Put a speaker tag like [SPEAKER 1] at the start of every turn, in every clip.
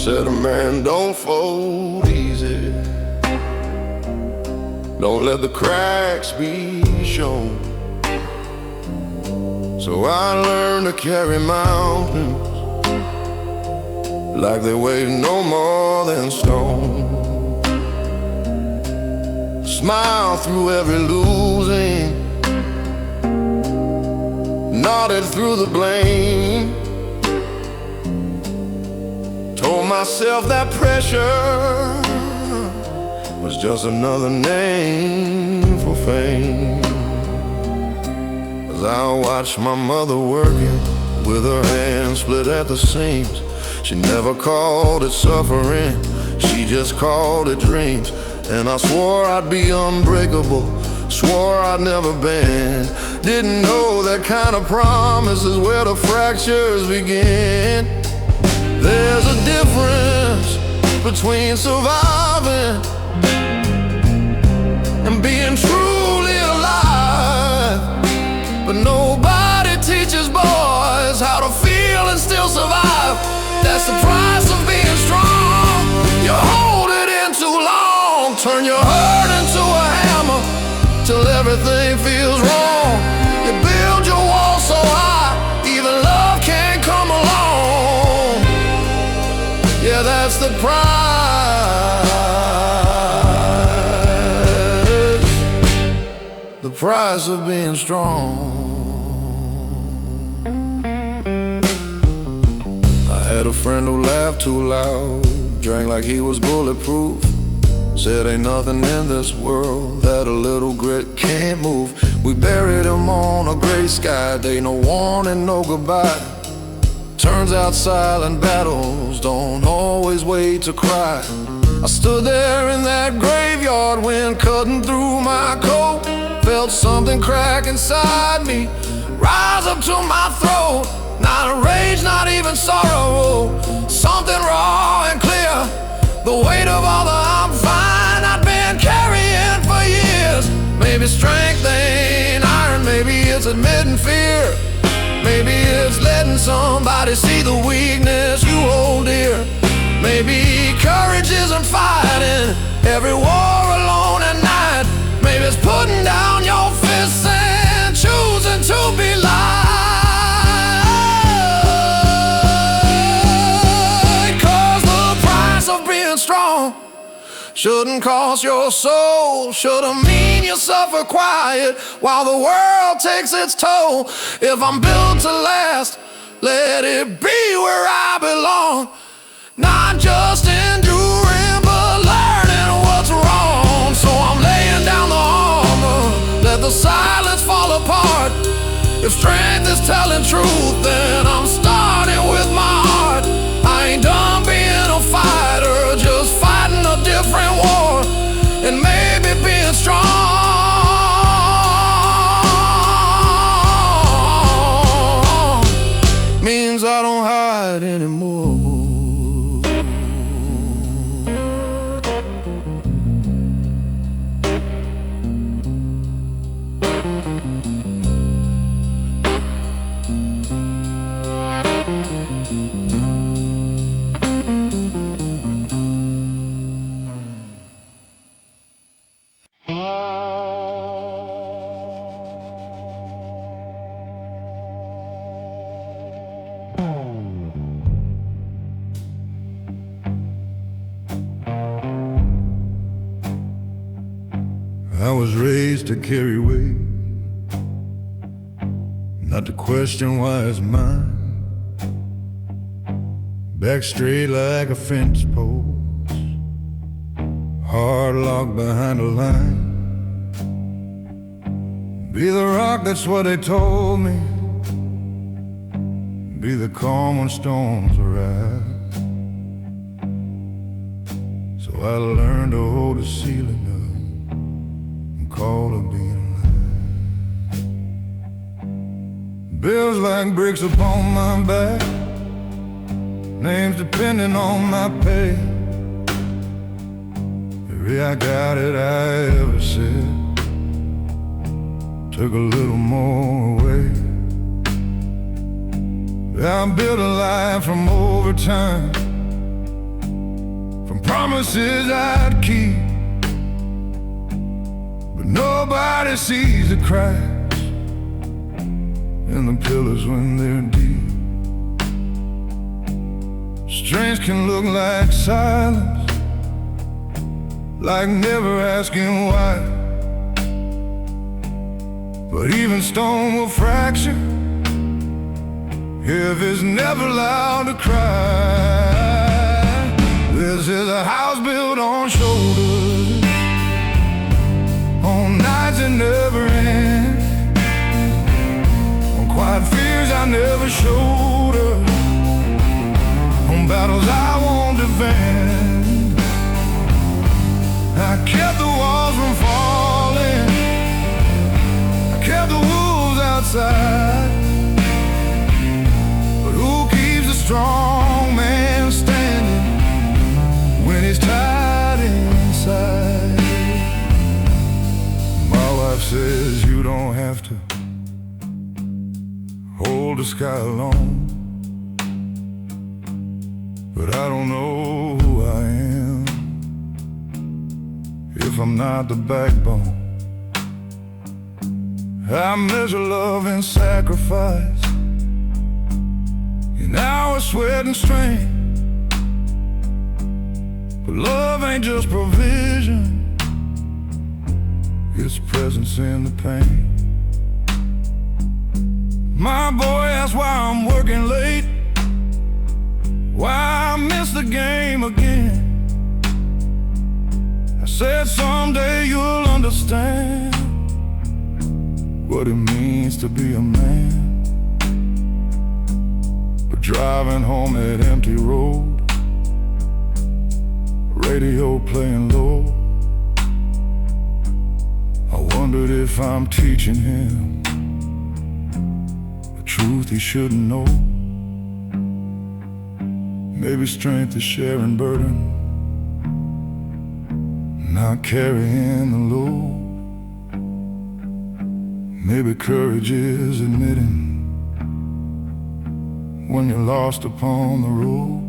[SPEAKER 1] said a man don't fold easy. Don't let the cracks be shown. So I learned to carry mountains like they weigh no more than stone. Smile through every losing, nodded through the blame. Told myself that pressure was just another name for fame. As I watched my mother working with her hands split at the seams, she never called it suffering, she just called it dreams. And I swore I'd be unbreakable, swore I'd never bend. Didn't know that kind of promise is where the fractures begin. There's a difference between surviving and being truly alive. But nobody teaches boys how to feel and still survive. That's the price of being strong. You hold it in too long, turn your hurt into a hammer till everything feels wrong. You build your wall so high, even love can't come along. Yeah, that's the price of being strong. I had a friend who laughed too loud, drank like he was bulletproof, said ain't nothing in this world that a little grit can't move. We buried him on a gray sky day, no warning, no goodbye. Turns out silent battles don't always wait to cry. I stood there in that graveyard, wind cutting through my coat. Felt something crack inside me, rise up to my throat. Not a rage, not even sorrow, something raw and clear. The weight of all the I'm fine I'd been carrying for years. Maybe strength ain't iron, maybe it's admitting fear. Maybe it's letting somebody see the weakness you hold dear. Maybe courage isn't fighting every war alone at night. Maybe it's putting down your fists and choosing to be light. 'Cause the price of being strong shouldn't cost your soul, shouldn't mean you suffer quiet while the world takes its toll. If I'm built to last, let it be where I belong. Not just enduring, but learning what's wrong. So I'm laying down the armor, let the silence fall apart. If strength is telling truth, then I'm starting with my heart. I ain't done being a fighter, just fighting a different war. And maybe being strong means I don't hide anymore. I was raised to carry weight, not to question why it's mine. Back straight like a fence post, hard locked behind a line. Be the rock, that's what they told me. Be the calm when storms arise. So I learned to hold the ceiling up, call of being alive. Bills like bricks upon my back, names depending on my pay. Every I got it I ever said took a little more away. I built a life from overtime, promises I'd keep, but nobody sees the cracks in the pillars when they're deep. Strength can look like silence, like never asking why, but even stone will fracture if it's never allowed to cry. This is a house built on shoulders, on nights that never end, on quiet fears I never showed her, on battles I won't defend. I kept the walls from falling, I kept the wolves outside, but who keeps a strong man standing when he's tied inside? My wife says you don't have to hold the sky alone, but I don't know who I am if I'm not the backbone. I measure love and sacrifice in hours, sweat and strength, but love ain't just provision, it's presence in the pain. My boy asks why I'm working late, why I miss the game again. I said someday you'll understand what it means to be a man. But driving home that empty road, radio playing low, I wondered if I'm teaching him the truth he shouldn't know. Maybe strength is sharing burden, not carrying the load. Maybe courage is admitting when you're lost upon the road.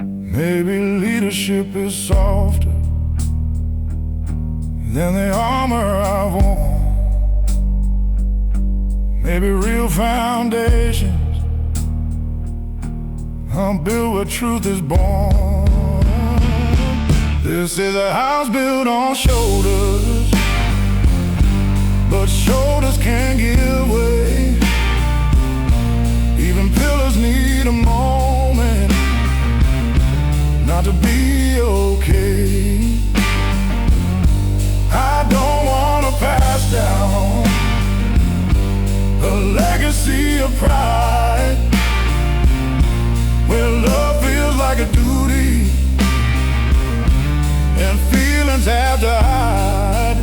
[SPEAKER 1] Maybe leadership is softer than the armor I've worn. Maybe real foundations are built where truth is born. This is a house built on shoulders, but shoulders can't give way. Even pillars need a moment not to be okay. I don't wanna pass down a legacy of pride, where love feels like a duty and feelings have to hide.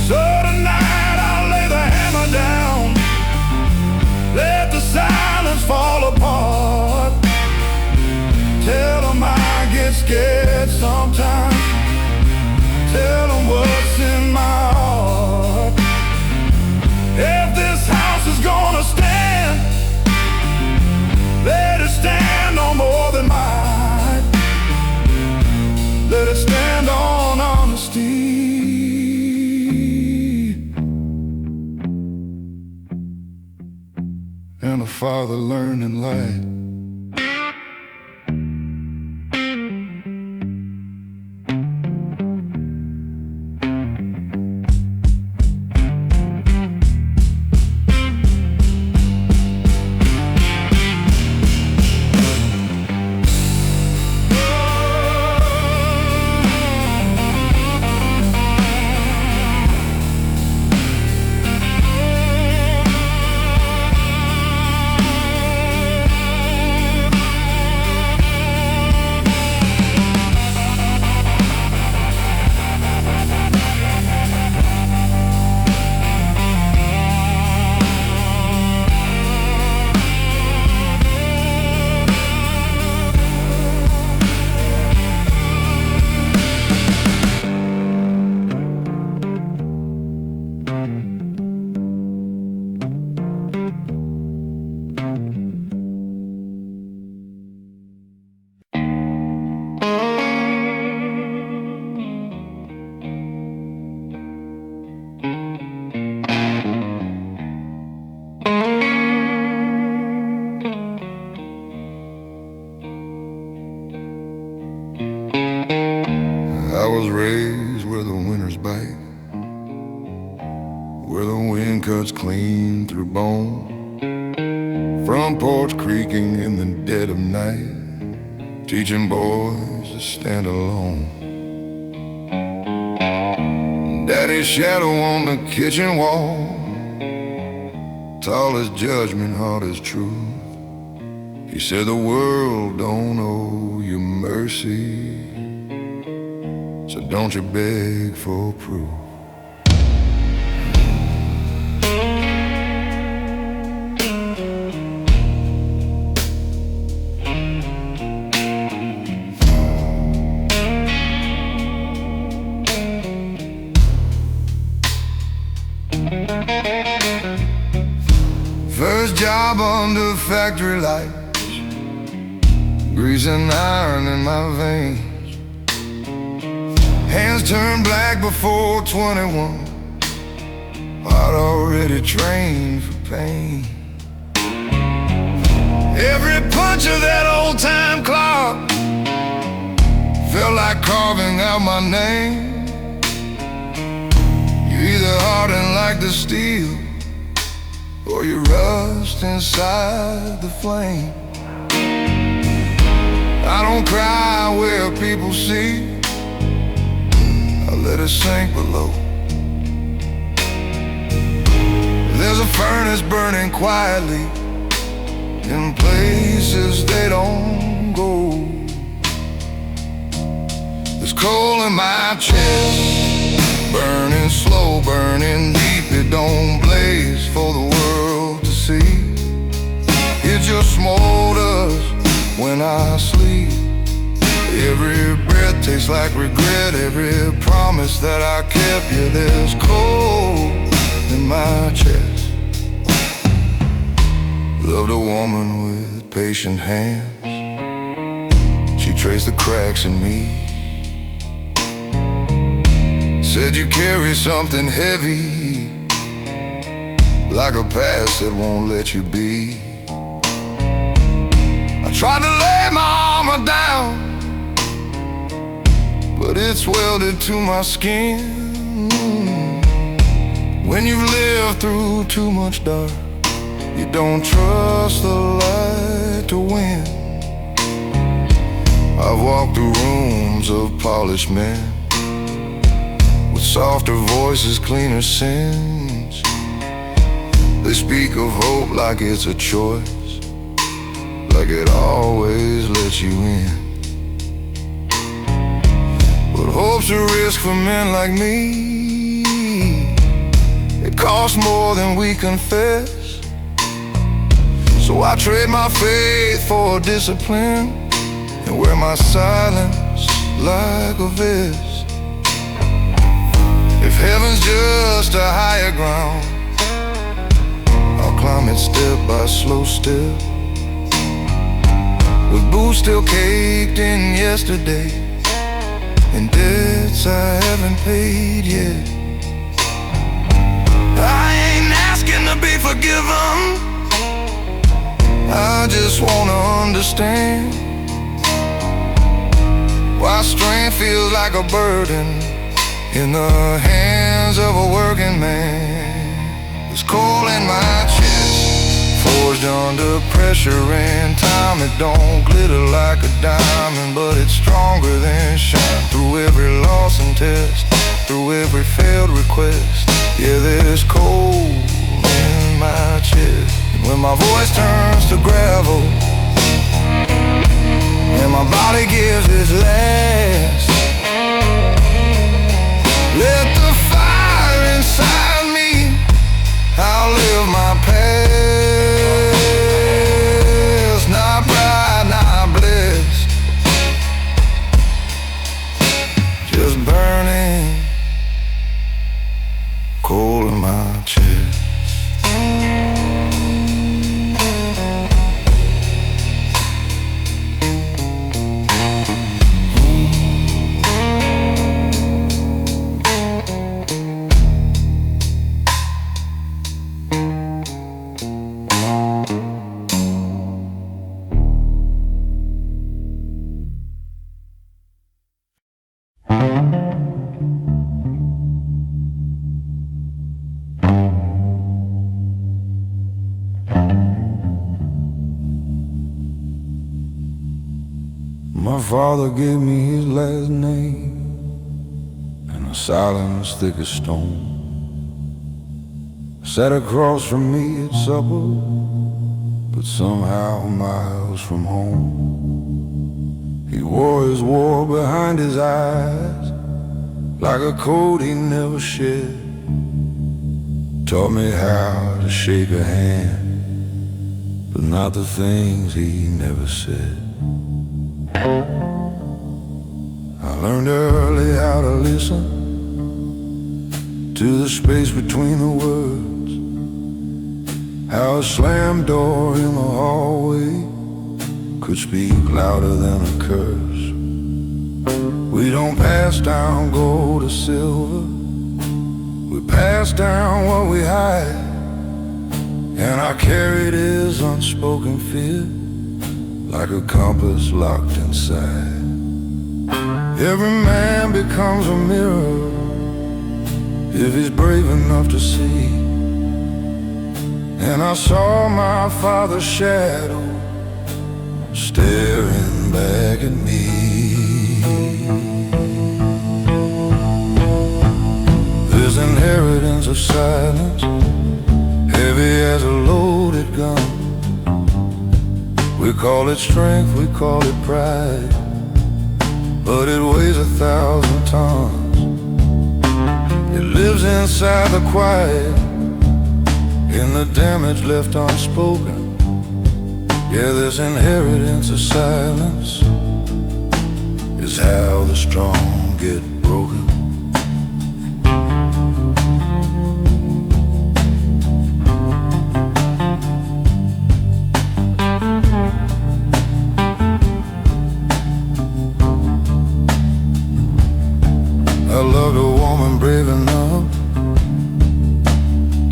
[SPEAKER 1] So tonight I'll lay the hammer down, let the silence fall apart. Tell them I get scared sometimes, tell them what's in my heart. If this house is gonna stand, let it stand on more than might. Let it stand on honesty and a father learning light. wind cuts clean through bone. Front porch creaking in the dead of night, teaching boys to stand alone. Daddy's shadow on the kitchen wall, tall as judgment, hard as truth. He said the world don't owe you mercy, so don't you beg for proof. First job under factory lights, grease and iron in my veins. Hands turned black before 21, heart already trained for pain. Every punch of that old-time clock felt like carving out my name. You either harden like the steel, or you rust inside the flame. I don't cry where people see, I let it sink below. There's a furnace burning quietly in places they don't go. There's coal in my chest, burning slow, burning deep. It don't blaze for the world to see. It just smolders when I sleep. Every breath tastes like regret, every promise that I kept. Yeah, there's coal in my chest. Loved a woman with patient hands, she traced the cracks in me. Said you carry something heavy, like a past that won't let you be. I tried to lay my armor down, but it's welded to my skin. When you've lived through too much dark, you don't trust the light to win. I've walked through rooms of polished men, with softer voices, cleaner sins. They speak of hope like it's a choice, like it always lets you in. But hope's a risk for men like me. It costs more than we confess, so I trade my faith for discipline and wear my silence like a vest. If heaven's just a higher ground, I'll climb it step by slow step, with boots still caked in yesterday and debts I haven't paid yet. I ain't asking to be forgiven, I just wanna understand why strength feels like a burden in the hands of a working man. There's coal in my chest, forged under pressure and time. It don't glitter like a diamond, but it's stronger than shine. Through every loss and test, through every failed request, yeah, there's coal in my chest. When my voice turns to gravel and my body gives its last, let the fire inside me outlive my past. Not pride, not bliss, just burning coal in my chest. My father gave me his last name, and a silence thick as stone sat across from me at supper, but somehow miles from home. He wore his war behind his eyes like a coat he never shed. Taught me how to shake a hand, but not the things he never said. I learned early how to listen to the space between the words, how a slammed door in the hallway could speak louder than a curse. We don't pass down gold or silver, we pass down what we hide, and I carried his unspoken fear like a compass locked inside. Every man becomes a mirror if he's brave enough to see, and I saw my father's shadow staring back at me. This inheritance of silence, heavy as a loaded gun. We call it strength, we call it pride, but it weighs 1,000 tons. It lives inside the quiet, in the damage left unspoken. Yeah, this inheritance of silence is how the strong get broken. I loved a woman brave enough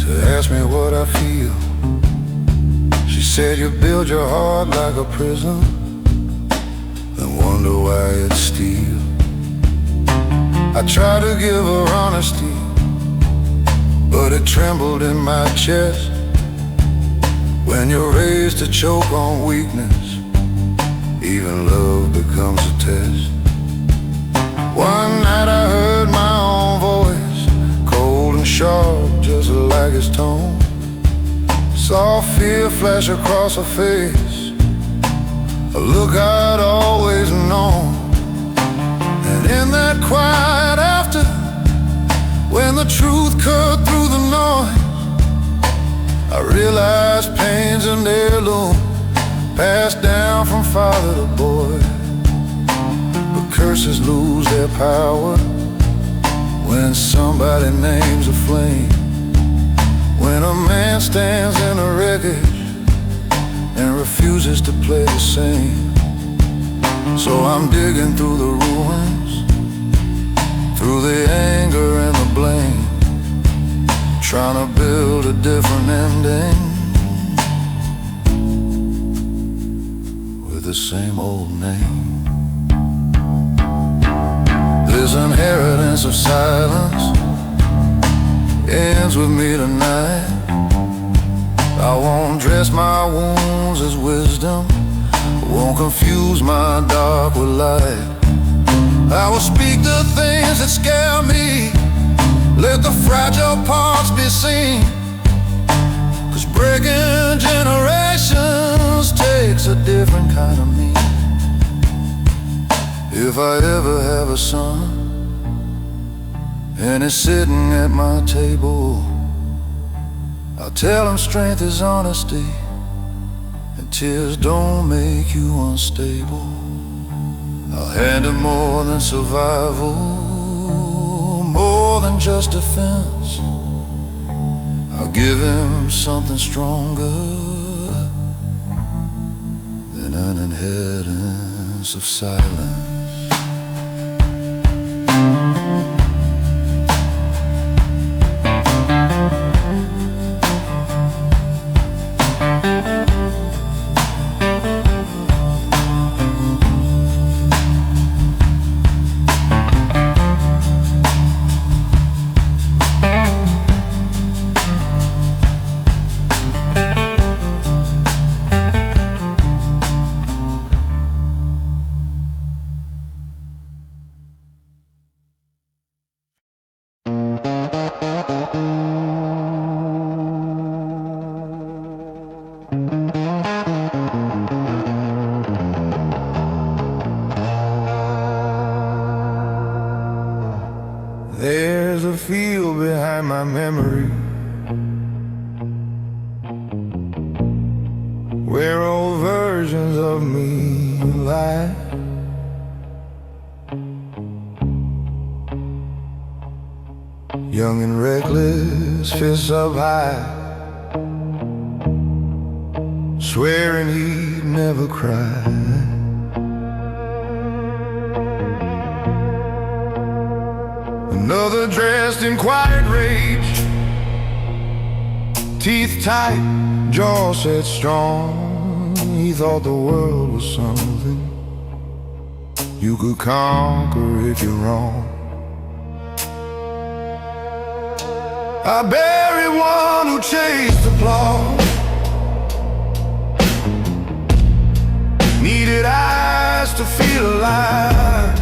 [SPEAKER 1] to ask me what I feel. She said, you build your heart like a prison, then wonder why it's steel. I tried to give her honesty, but it trembled in my chest. When you're raised to choke on weakness, even love becomes a test. One night I heard my own voice, cold and sharp, just like his tone. Saw fear flash across her face, a look I'd always known. And in that quiet after, when the truth cut through the noise, I realized pain's an heirloom, passed down from father to boy. Curses lose their power when somebody names a flame, when a man stands in a wreckage and refuses to play the same. So I'm digging through the ruins, through the anger and the blame, trying to build a different ending with the same old name. This inheritance of silence ends with me tonight. I won't dress my wounds as wisdom, won't confuse my dark with light. I will speak the things that scare me, let the fragile parts be seen, 'cause breaking generations takes a different kind of me. If I ever have a son and he's sitting at my table, I'll tell him strength is honesty and tears don't make you unstable. I'll hand him more than survival, more than just defense. I'll give him something stronger than an inheritance of silence. where old versions of me lie. Young and reckless, fists up high, swearing he'd never cry. Another dressed in quiet rage, teeth tight, jaw set strong. He thought the world was something you could conquer if you're wrong. I buried one who chased applause, needed eyes to feel alive.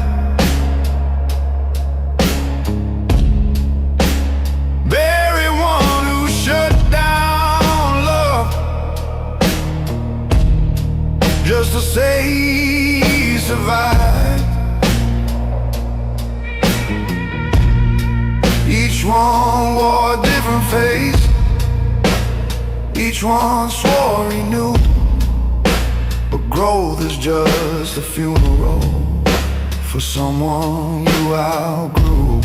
[SPEAKER 1] Buried one who shut down love just to say he survived. Each one wore a different face, each one swore he knew, but growth is just a funeral for someone you outgrew.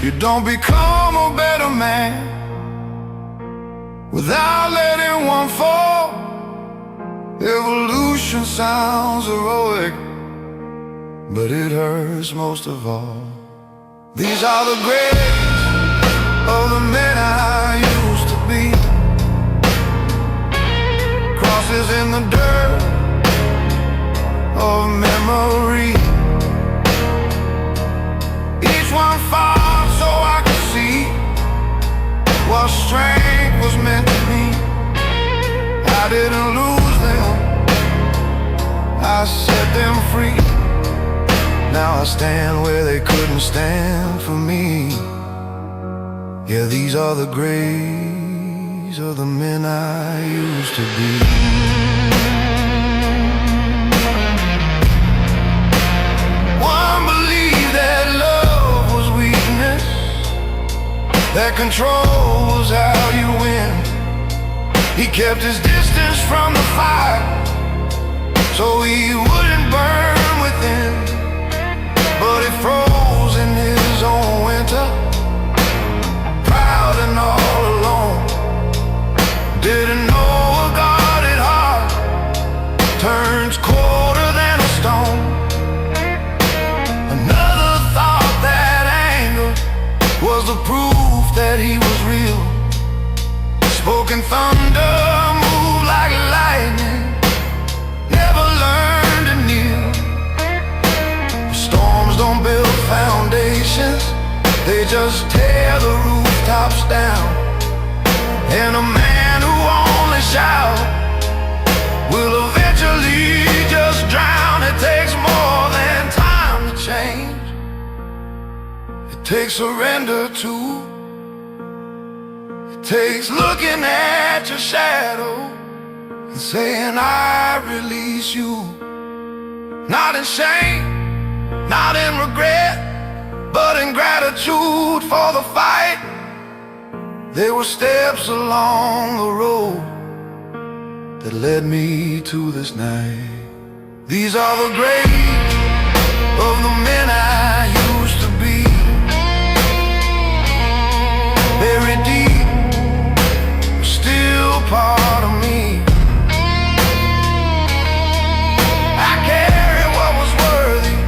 [SPEAKER 1] You don't become a better man without letting one fall. Evolution sounds heroic, but it hurts most of all. These are the graves of the men I used to be, crosses in the dirt of memory. Each one fought so I could see what strength was meant to me. I didn't lose them, I set them free. Now I stand where they couldn't stand for me. Yeah, these are the graves of the men I used to be. One believed that love was weakness, that control was how you win. He kept his distance from the fire so he wouldn't burn within. But he froze in his own winter, proud and all alone. Didn't know a guarded heart turns colder than a stone. Another thought that anger was the proof that he was real. Spoken thunder, moved like lightning, never learned to kneel. Storms don't build foundations, they just tear the rooftops down. And a man who only shouts will eventually just drown. It takes more than time to change, it takes surrender too. It takes looking at your shadow and saying I release you. Not in shame, not in regret, but in gratitude for the fight. There were steps along the road that led me to this night. These are the graves of the men I used to be, buried deep, still part of me. I carry what was worthy,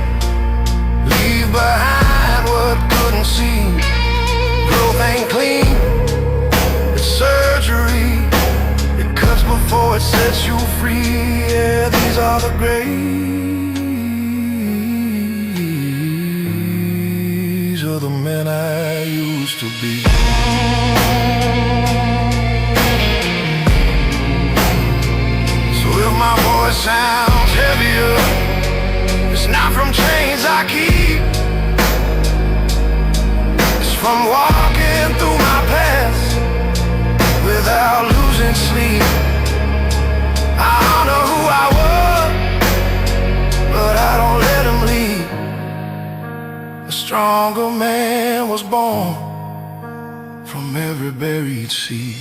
[SPEAKER 1] leave behind what couldn't see. Growth ain't clean, it's surgery. It cuts before it sets you free. Yeah, these are the graves of the men I used to be. So if my voice sounds heavier, it's not from chains I keep, it's from walking through my past without losing sleep. I honor who I was, but I don't let him lead. A stronger man was born from every buried seed.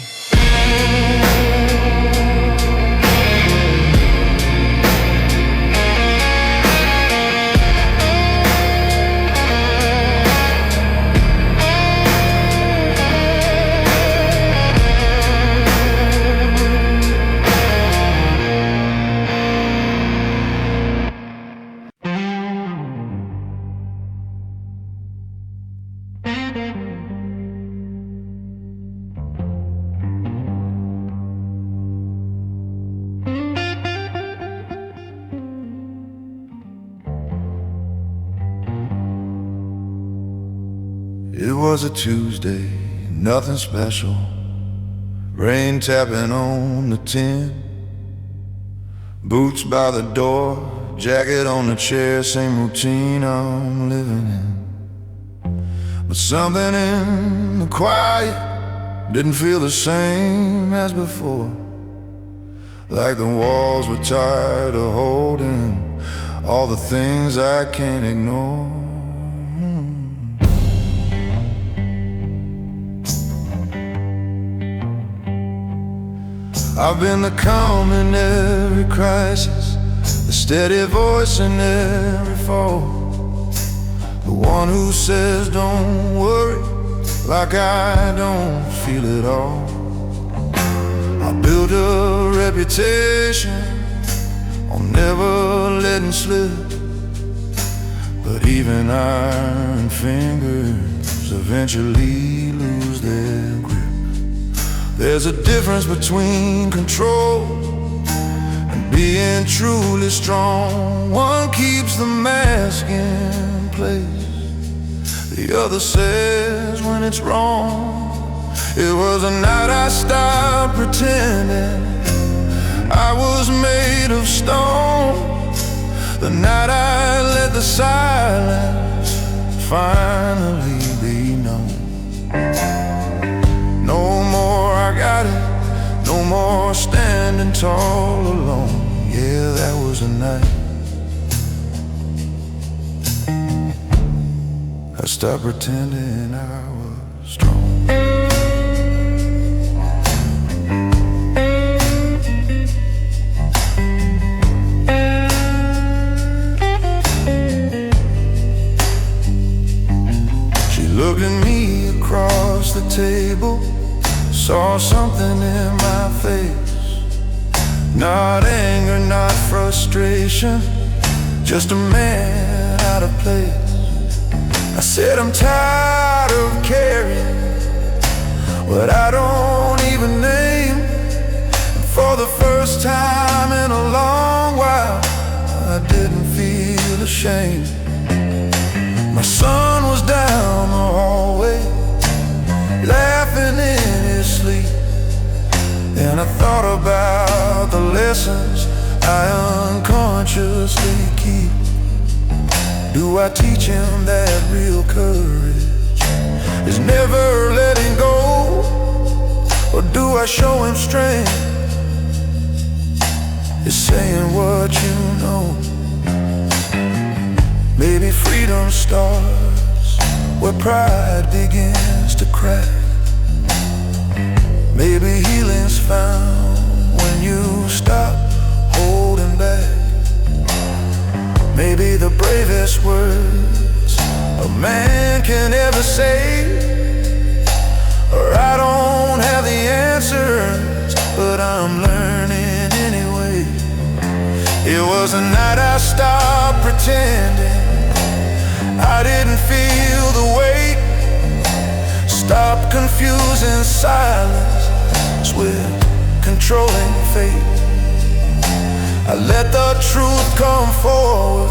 [SPEAKER 1] It was a Tuesday, nothing special. Rain tapping on the tin. Boots by the door, jacket on the chair, same routine I'm living in. But something in the quiet didn't feel the same as before. Like the walls were tired of holding all the things I can't ignore. I've been the calm in every crisis, the steady voice in every fall, the one who says don't worry, like I don't feel it all. I built a reputation on never letting slip, but even iron fingers eventually lose their grip. There's a difference between control and being truly strong. One keeps the mask in place, the other says when it's wrong. It was a night I stopped pretending I was made of stone, the night I let the silence finally be known. No more I got it, no more standing tall alone. Yeah, that was a night I stopped pretending I was strong. She looked at me across the table, saw something in my face. Not anger, not frustration, just a man out of place. I said I'm tired of carrying what I don't even name. And for the first time in a long while, I didn't feel ashamed. My son was down the hallway, laughing in his sleep, and I thought about the lessons I unconsciously keep. Do I teach him that real courage is never letting go? Or do I show him strength is saying what you know? Maybe freedom starts where pride begins to crack. Maybe healing's found when you stop holding back. Maybe the bravest words a man can ever say or I don't have the answers, but I'm learning anyway. It was a night I stopped pretending I didn't feel the weight. Stop confusing silence with controlling fate. I let the truth come forward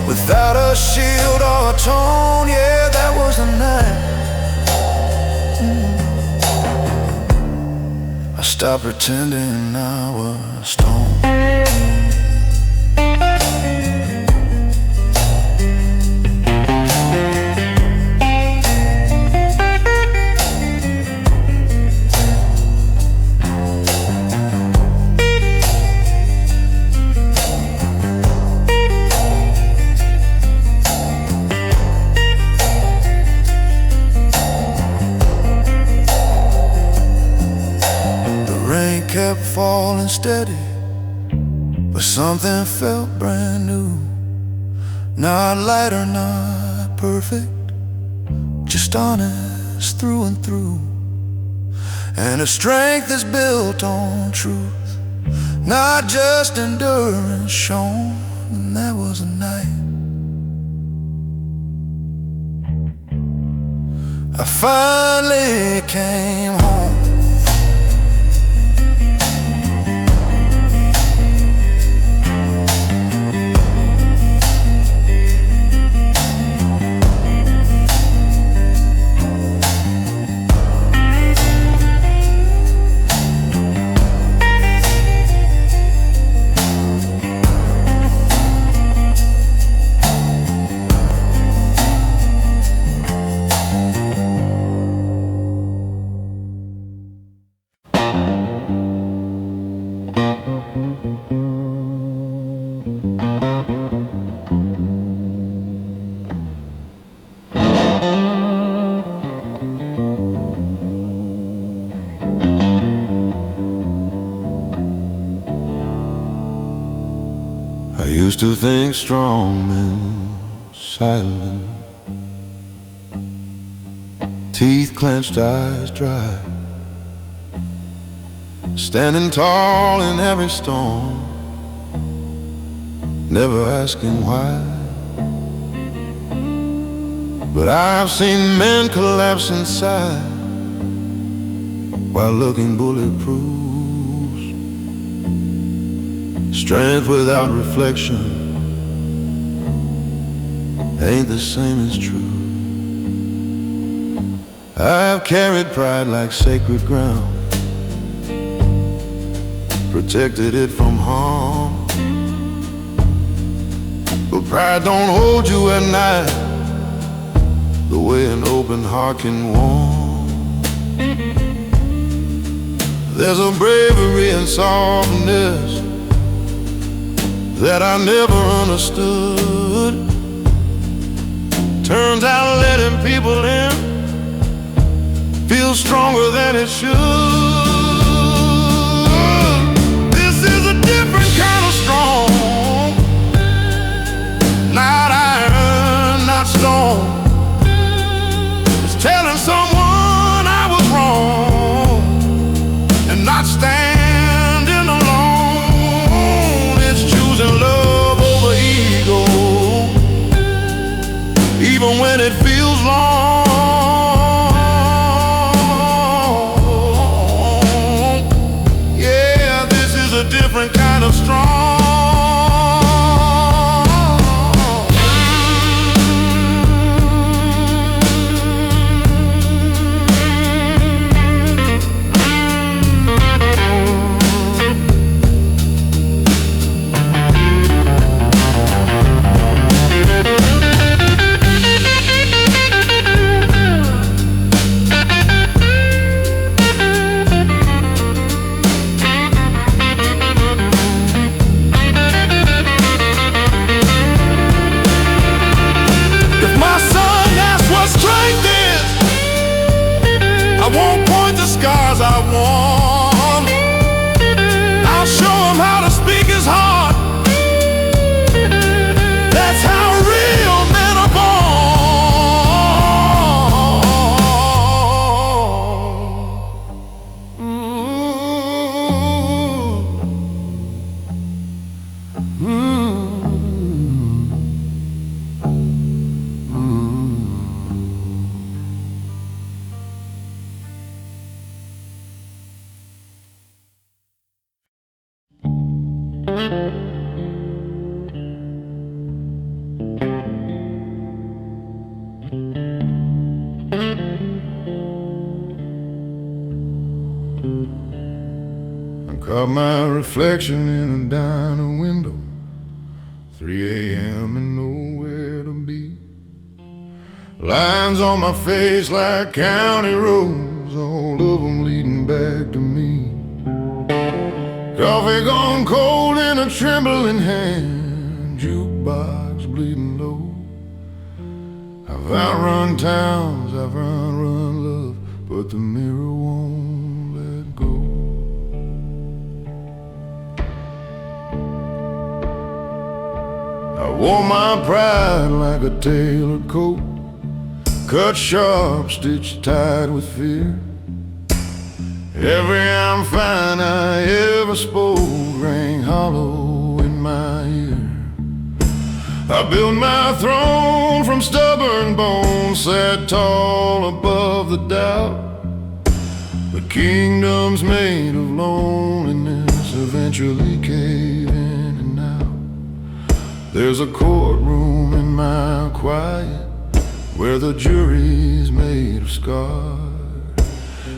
[SPEAKER 1] without a shield or a tone. Yeah, that was the night I stopped pretending I was stoned. kept falling steady, but something felt brand new. Not lighter, not perfect, just honest through and through. And a strength is built on truth, not just endurance shown. And that was a night I finally came home. I used to think strong men silent, teeth clenched, eyes dry, standing tall in every storm, never asking why. But I've seen men collapse inside while looking bulletproof. Strength without reflection ain't the same as true. I've carried pride like sacred ground, protected it from harm. But pride don't hold you at night the way an open heart can warm. There's a bravery and softness that I never understood. Turns out letting people in feels stronger than it should. This is a different kind of strong, not iron, not stone. It's telling someone I was wrong and not standing alone. It's choosing love over ego, even when it feels long. Yeah, this is a different kind of strong. I won't point the scars I won. I'll show him how to speak his heart. That's how real men are Caught my reflection in a diner window, 3 a.m. and nowhere to be. Lines on my face like county roads, all of them leading back to me. Coffee gone cold in a trembling hand, jukebox bleeding low. I've outrun towns, I've outrun love, but the mirror won't let go. Wore my pride like a tailored coat, cut sharp, stitched tight with fear. Every I'm fine I ever spoke rang hollow in my ear. I built my throne from stubborn bones, sat tall above the doubt. The kingdoms made of loneliness eventually cave in and out. There's a courtroom in my quiet where the jury's made of scars,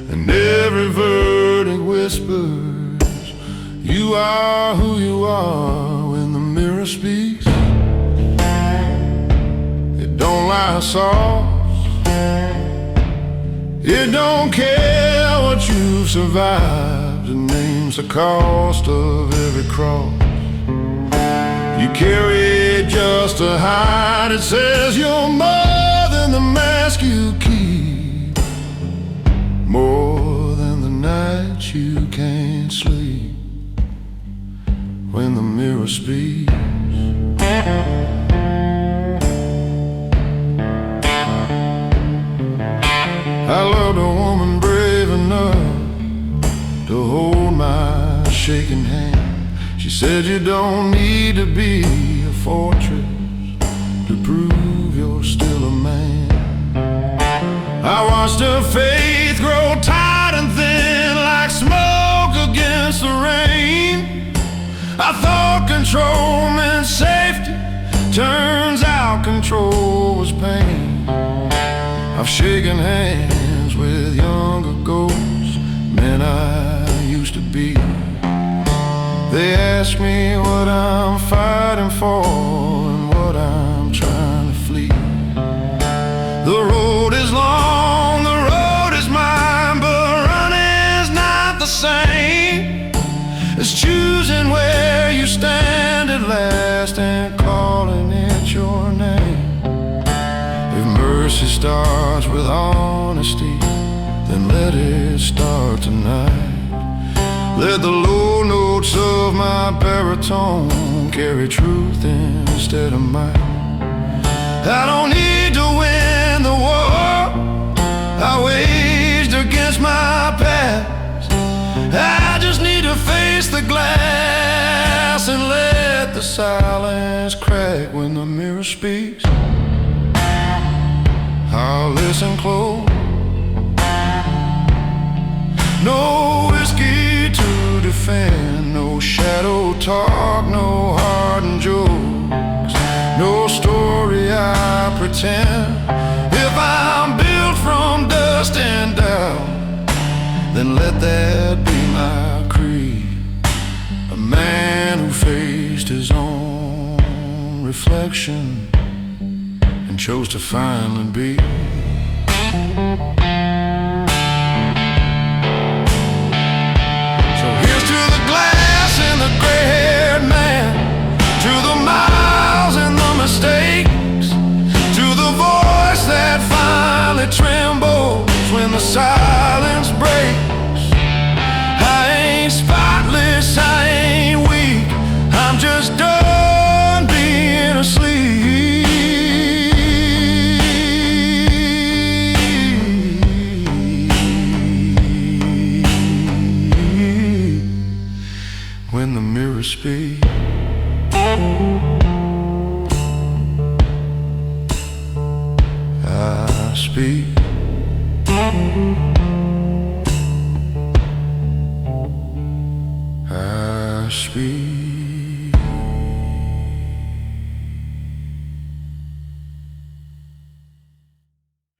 [SPEAKER 1] and every verdict whispers, you are who you are. When the mirror speaks, it don't lie soft. It don't care what you've survived. It names the cost of every cross you carry just to hide. It says you're more than the mask you keep, more than the nights you can't sleep. When the mirror speaks, I loved a woman brave enough to hold my shaking hand. She said you don't need to be a fortress to prove you're still a man. I watched her faith grow tight and thin like smoke against the rain. I thought control meant safety, turns out control was pain. I've shaken hands with younger ghosts, men I used to be. They ask me what I'm fighting for and what I'm trying to flee. The road is long, the road is mine, but running's not the same as choosing where you stand at last and calling it your name. If mercy starts with honesty, then let it start tonight. Let the low notes of my baritone carry truth instead of might. I don't need to win the war I waged against my past. I just need to face the glass and let the silence crack. When the mirror speaks, I'll listen close. No whiskey to defend, no shadow talk, no hardened jokes, no story I pretend. If I'm built from dust and doubt, then let that be my creed. A man who faced his own reflection and chose to finally be. The gray-haired man, to the miles and the mistakes, to the voice that finally trembles when the silence breaks. I ain't spotless, I ain't weak, I'm just done being asleep. When the mirror speaks, I speak. I speak.